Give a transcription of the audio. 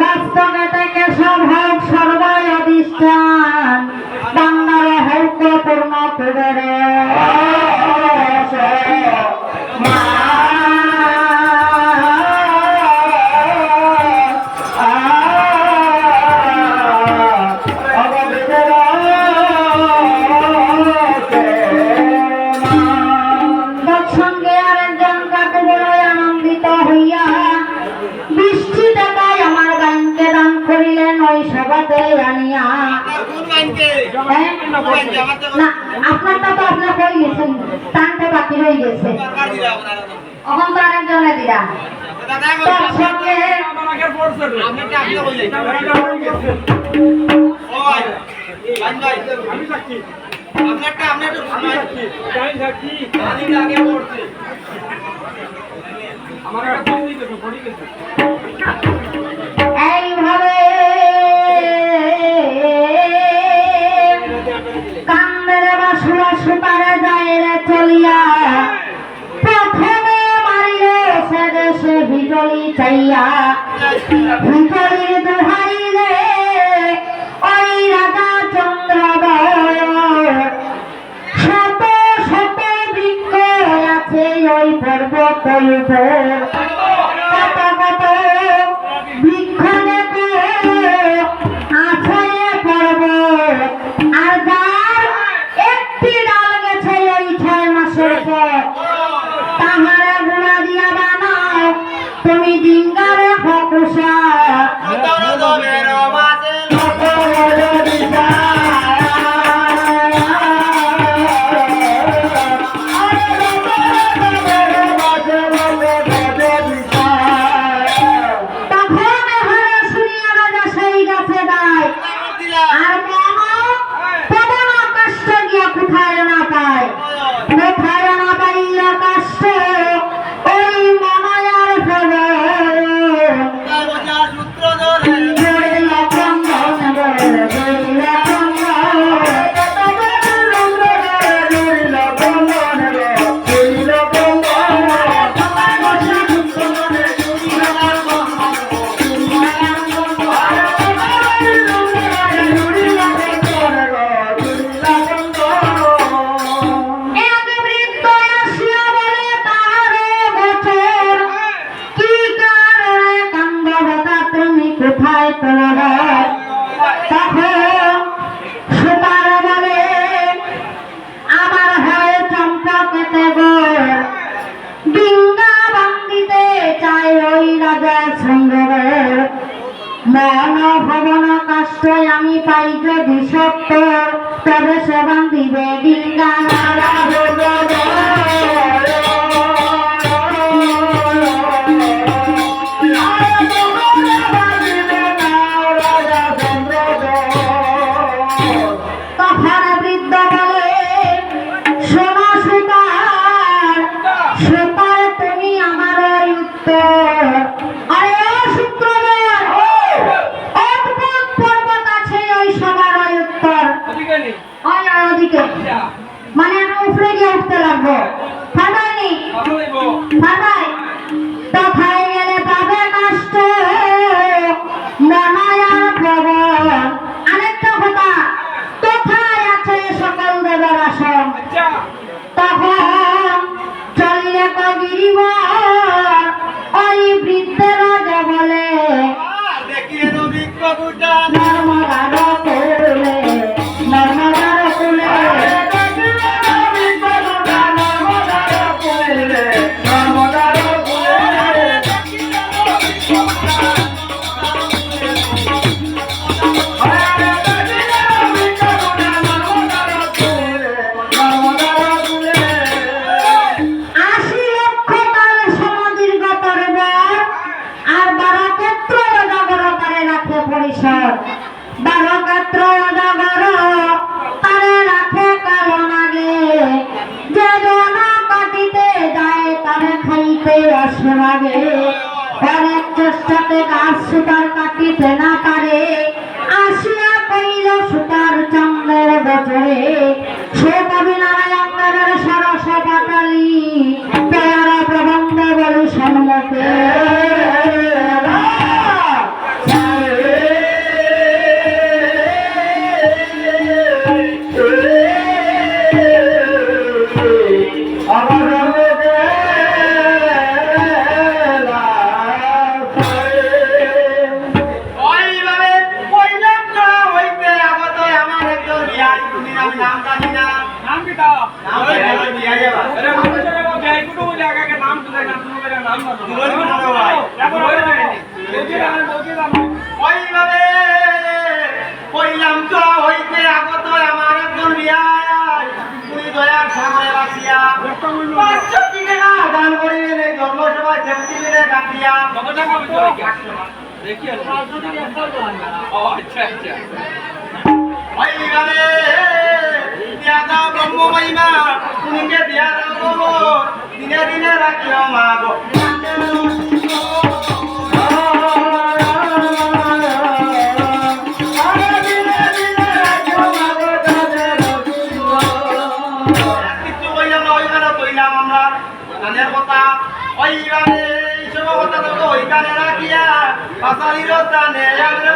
মস্তকে থেকে সব হোক সর্বই অধিষ্ঠান বাংলার হোক পূর্ণ কুবের আপনারটা তো আপনার হয়ে গেছেন টানটা বাকি রয়ে গেছে এখন তো আরেকজনে দিলা এইভাবে সুপারে যায় চলিয়া প্রথমে মারিলে সে দেশে বিজলি চাইয়া বিজলির দোহাই রে ওই রাজা চন্দ্রদয় শত শত বৃক্ষ আছে ওই পর্বত কত কত বৃক্ষ আছে পর্বত আর তাহারা গুণা দিয়া বানাও তুমি ডিঙ্গারে হকুসা ভবন কাষ্ট আমি পাই যদি সত্য তবে সে বান্ধিবে ডিঙ্গা তখন বৃদ্ধ বলে শোনো সুতার সুতার তুমি আমার উত্তর মানে আমি উপরে গিয়ে উঠতে লাগবো ফাটাইনি ফাটাই তথায় গেলে পাবে কষ্ট মনায়ার প্রবল আরেকটা কথা কোথায় আছে সকল দেবের আসন তখন চললে কগিরিব ওই বৃদ্ধের রাজা বলে নর্মদার কোলে নর্মদার কোলে অনেক চেষ্টাতে গাছ সুতার কাটিতে না পারে আসিয়া কইল সুতার চন্দ্রের বছরে সে কবি নারায়ণ দেবের সরস পাটালি পেয়ারা প্রবন্ধ বলি সম্মুখে দিনে দিনে রাখিও মা গো গানের কথা ওইখানে এইসব কথা তো ওইখানে রাখিয়া পাশালির টানে আমরা